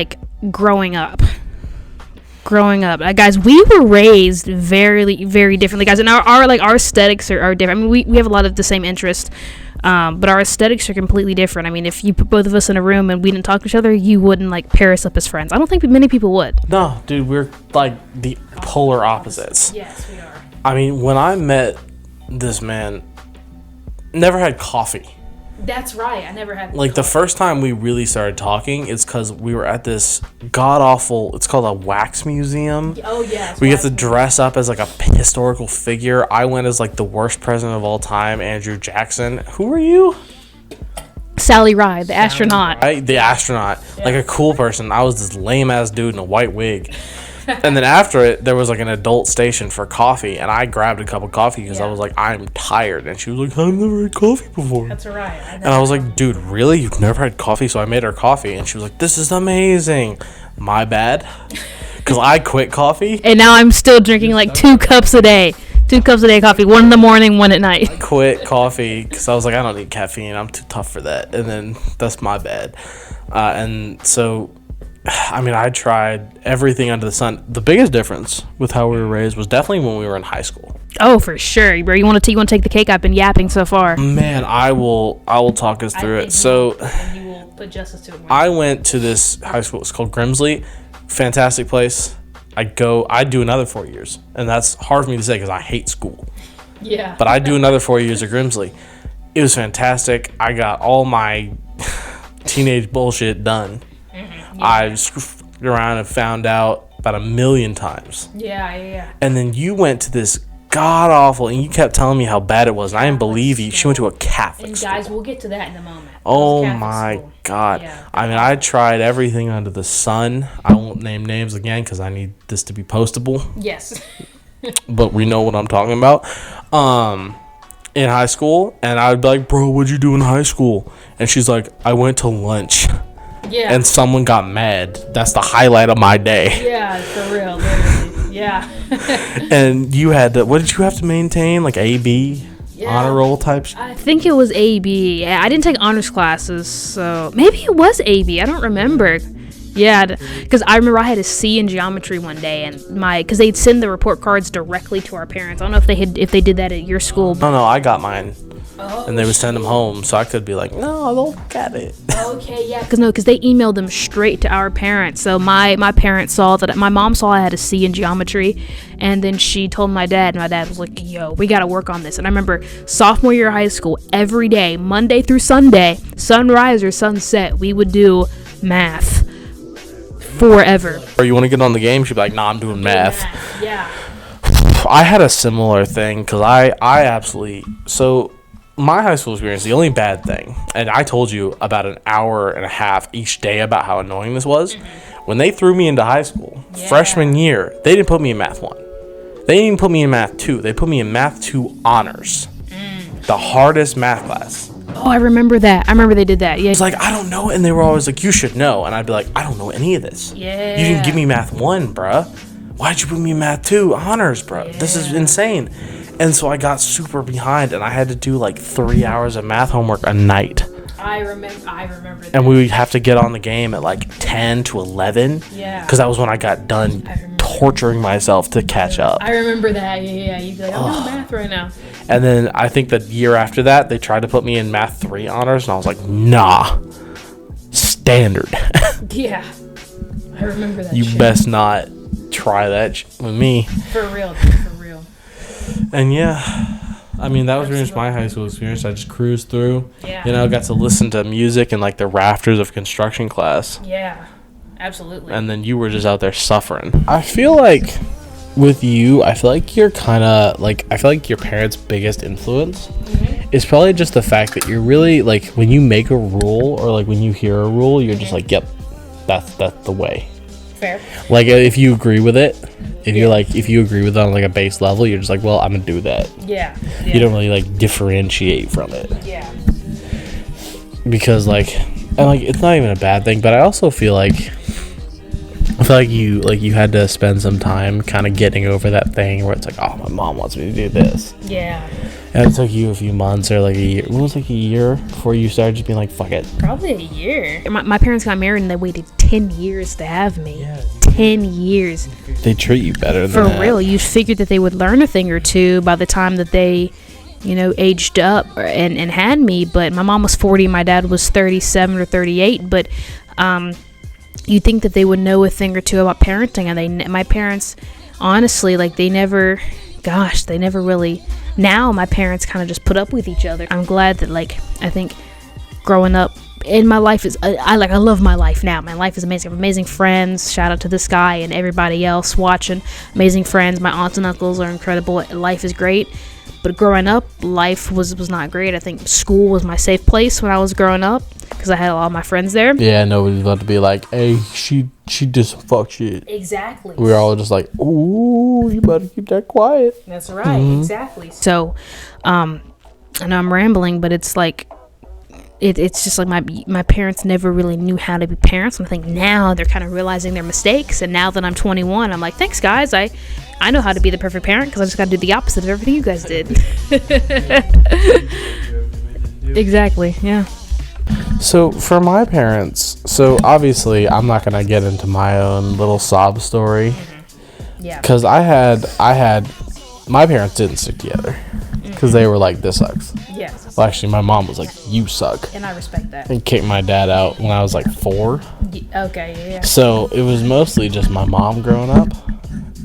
like growing up. Guys, we were raised very, very differently, guys, and our aesthetics are different. I mean, we have a lot of the same interests, but our aesthetics are completely different. I mean, if you put both of us in a room and we didn't talk to each other, you wouldn't like pair us up as friends. I don't think many people would. No, dude, we're like the polar opposites. Yes, we are. I mean, when I met this man, never had coffee. That's right. I never had. Like, the first time we really started talking is because we were at this god-awful, it's called a wax museum. Oh, yeah. We have to dress up as, like, a historical figure. I went as, like, the worst president of all time, Andrew Jackson. Who were you? Sally Ride, the astronaut. Right? The astronaut. Yeah. Like, a cool person. I was this lame-ass dude in a white wig. And then after it, there was like an adult station for coffee, and I grabbed a cup of coffee because I was like, I'm tired. And she was like, I've never had coffee before. That's right. And I was like, dude, really? You've never had coffee? So I made her coffee, and she was like, this is amazing. My bad. Because I quit coffee. And now I'm still drinking like 2 cups a day. 2 cups a day of coffee. 1 in the morning, 1 at night. I quit coffee because I was like, I don't need caffeine. I'm too tough for that. And then that's my bad. And so... I mean, I tried everything under the sun. The biggest difference with how we were raised was definitely when we were in high school. Oh, for sure, bro. You want to take the cake? I've been yapping so far. Man, I will talk us through it. So, you will put justice to it. I went to this high school. It's called Grimsley. Fantastic place. I do another 4 years, and that's hard for me to say because I hate school. Yeah. But I do another 4 years at Grimsley. It was fantastic. I got all my teenage bullshit done. Yeah. I screwed around and found out about 1 million times. Yeah. And then you went to this god awful, and you kept telling me how bad it was, and I didn't believe you. She went to a Catholic school. And guys, we'll get to that in a moment. Oh my God. Yeah. I mean, I tried everything under the sun. I won't name names again because I need this to be postable. Yes. But we know what I'm talking about. In high school, and I would be like, bro, what'd you do in high school? And she's like, I went to lunch. Yeah. And someone got mad. That's the highlight of my day. Yeah, for real. Literally. Yeah. And you had to, what did you have to maintain? Like A-B? Yeah. Honor roll types? I think it was A-B. Yeah, I didn't take honors classes, so maybe it was A-B. I don't remember. Yeah, because I remember I had a C in geometry one day, and because they'd send the report cards directly to our parents. I don't know if they did that at your school. No, I got mine. And they would send them home, so I could be like, no, don't get it. Okay, yeah. Because they emailed them straight to our parents. So my parents saw that, my mom saw I had a C in geometry, and then she told my dad, and my dad was like, yo, we got to work on this. And I remember sophomore year of high school, every day, Monday through Sunday, sunrise or sunset, we would do math forever. Or you want to get on the game? She'd be like, nah, I'm doing math. Yeah. I had a similar thing, because I absolutely, so... My high school experience, the only bad thing, and I told you about an hour and a half each day about how annoying this was. When they threw me into high school, freshman year, they didn't put me in Math 1. They didn't even put me in Math 2. They put me in Math 2 Honors. The hardest math class. Oh, I remember that. I remember they did that. Yeah. It's like, I don't know. And they were always like, you should know. And I'd be like, I don't know any of this. Yeah. You didn't give me Math 1, bruh. Why'd you put me in Math 2 Honors, bro? Yeah. This is insane. And so I got super behind, and I had to do like 3 hours of math homework a night. I remember that. And we would have to get on the game at like 10 to 11. Yeah. Because that was when I got done torturing myself to catch up. I remember that. Yeah. You'd be like, I'm doing math right now. And then I think the year after that, they tried to put me in Math 3 Honors, and I was like, nah. Standard. Yeah. I remember that. You best not try that with me. For real. And yeah, I mean, that was pretty much my high school experience. I just cruised through. Yeah. You know, got to listen to music in like the rafters of construction class. Yeah, absolutely. And then you were just out there suffering. I feel like with you, I feel like you're kind of like, I feel like your parents' biggest influence is probably just the fact that you're really like, when you make a rule or like when you hear a rule, you're just like, yep, that's the way. Fair. Like if you agree with it, if you agree with it on like a base level, you're just like, well, I'm gonna do that. Yeah. You don't really like differentiate from it. Yeah. Because like, and like it's not even a bad thing, but I also feel like you had to spend some time kind of getting over that thing where it's like, oh, my mom wants me to do this. Yeah. And it took you a few months or like a year. What was like a year before you started just being like, fuck it? Probably a year. My parents got married and they waited 10 years to have me. 10 years. They treat you better than For that. real. You figured that they would learn a thing or two by the time that they, aged up and had me. But my mom was 40, my dad was 37 or 38. But you think that they would know a thing or two about parenting. And my parents, honestly, like they never really. Now my parents kind of just put up with each other. I'm glad that I think growing up in my life is I love my life now. My life is amazing. I have amazing friends. Shout out to this guy and everybody else watching. Amazing friends. My aunts and uncles are incredible. Life is great. But growing up, life was not great. I think school was my safe place when I was growing up because I had a lot of my friends there. Yeah, nobody's about to be like, hey, she did some fuck shit. Exactly. We were all just like, ooh, you better keep that quiet. That's right. Exactly. So, I know I'm rambling, but it's like, it's just like my parents never really knew how to be parents. And I think now they're kind of realizing their mistakes. And now that I'm 21, I'm like, thanks, guys. I know how to be the perfect parent because I just got to do the opposite of everything you guys did. Exactly. Yeah. So for my parents, obviously I'm not gonna get into my own little sob story. Yeah. Because I had my parents didn't stick together because they were like, this sucks. Yes. Well, actually, my mom was like, you suck, And I respect that. and kicked my dad out when I was like 4. Okay. Yeah. So it was mostly just my mom growing up.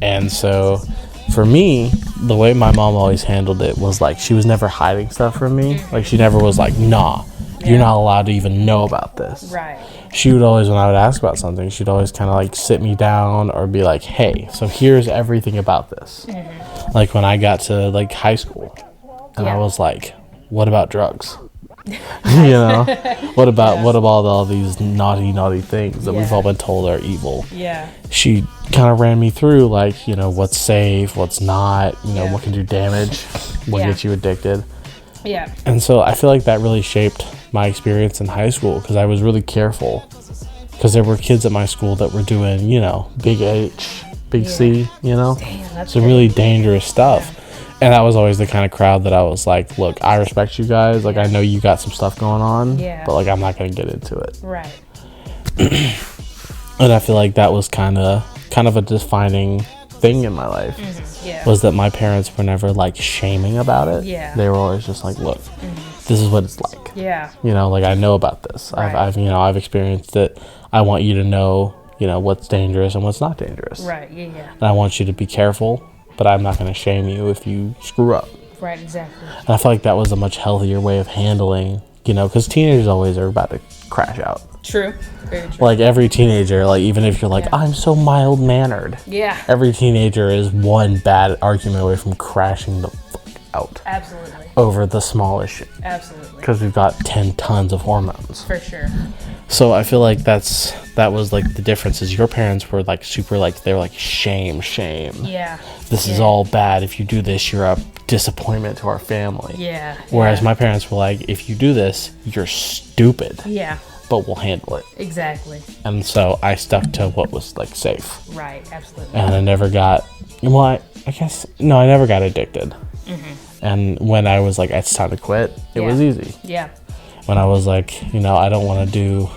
And so for me, the way my mom always handled it was like she was never hiding stuff from me. Like she never was like, nah, you're not allowed to even know about this. Right. She would always, when I would ask about something, she'd always kind of like sit me down or be like, hey, so here's everything about this. Like when I got to like high school and I was like, what about drugs? What about all these naughty things that we've all been told are evil? Yeah. She kind of ran me through like, what's safe, what's not, what can do damage, what gets you addicted. Yeah. And so I feel like that really shaped my experience in high school because I was really careful because there were kids at my school that were doing, big H, big C, Damn, that's some really dangerous stuff. And that was always the kind of crowd that I was like, look, I respect you guys. Like, I know you got some stuff going on, but like, I'm not going to get into it. Right. And I feel like that was kind of a defining thing in my life. Was that my parents were never like shaming about it. They were always just like, look, this is what it's like. Yeah. Like I know about this. Right. I've experienced it. I want you to know, what's dangerous and what's not dangerous. Right. Yeah. And I want you to be careful, but I'm not going to shame you if you screw up. Right. Exactly. And I feel like that was a much healthier way of handling, because teenagers always are about to crash out. True. Very true. Like every teenager, like even if you're like, I'm so mild mannered. Yeah. Every teenager is one bad argument away from crashing the fuck out. Absolutely. Over the smallest shit. Absolutely. Because we've got 10 tons of hormones. For sure. So I feel like that was like the difference is your parents were like super like, they were like shame. Yeah. This is all bad. If you do this, you're a disappointment to our family. Yeah. Whereas my parents were like, if you do this, you're stupid. Yeah. But we'll handle it. Exactly. And so I stuck to what was like safe. Right. Absolutely. And I never got, I never got addicted. And when I was like, it's time to quit, it was easy. Yeah. When I was like, I don't want to do,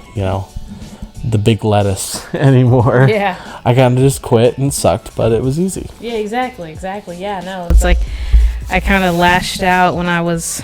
the big lettuce anymore. Yeah. I kind of just quit and sucked, but it was easy. Yeah, exactly. Yeah, no. It's like I kind of lashed out when I was...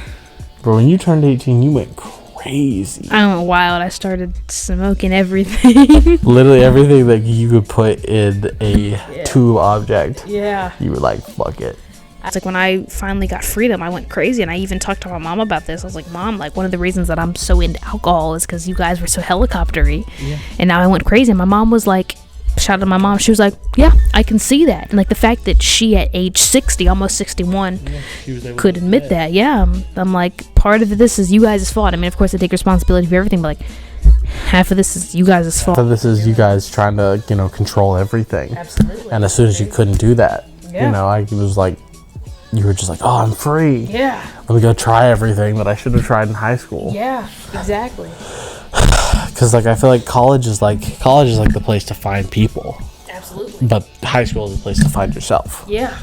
But when you turned 18, you went crazy. I went wild. I started smoking everything. Literally everything that you could put in a tube object. Yeah. You were like, fuck it. It's like when I finally got freedom, I went crazy, and I even talked to my mom about this. I was like, Mom, like one of the reasons that I'm so into alcohol is because you guys were so helicoptery. Yeah. And now I went crazy. And my mom was like, shout out to my mom, she was like, yeah, I can see that. And like the fact that she at age 60, almost 61, could admit that. Yeah. I'm like, part of this is you guys' fault. I mean, of course I take responsibility for everything, but like half of this is you guys' fault. So this is you guys trying to, control everything. Absolutely. And as soon as you couldn't do that, I was like, you were just like, oh, I'm free. Yeah. Let me go try everything that I should have tried in high school. Yeah, exactly. Because like I feel like college is like the place to find people. Absolutely. But high school is the place to find yourself. Yeah,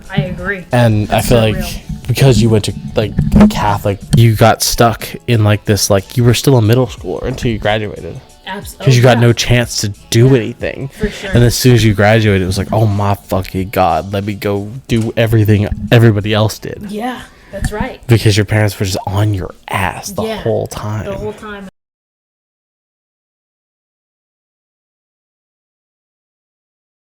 I agree. And I feel like because you went to like Catholic, you got stuck in like this, like you were still a middle schooler until you graduated. Absolutely. Because you got no chance to do anything. For sure. And as soon as you graduated, it was like, oh my fucking God, let me go do everything everybody else did. Yeah, that's right. Because your parents were just on your ass the whole time. The whole time.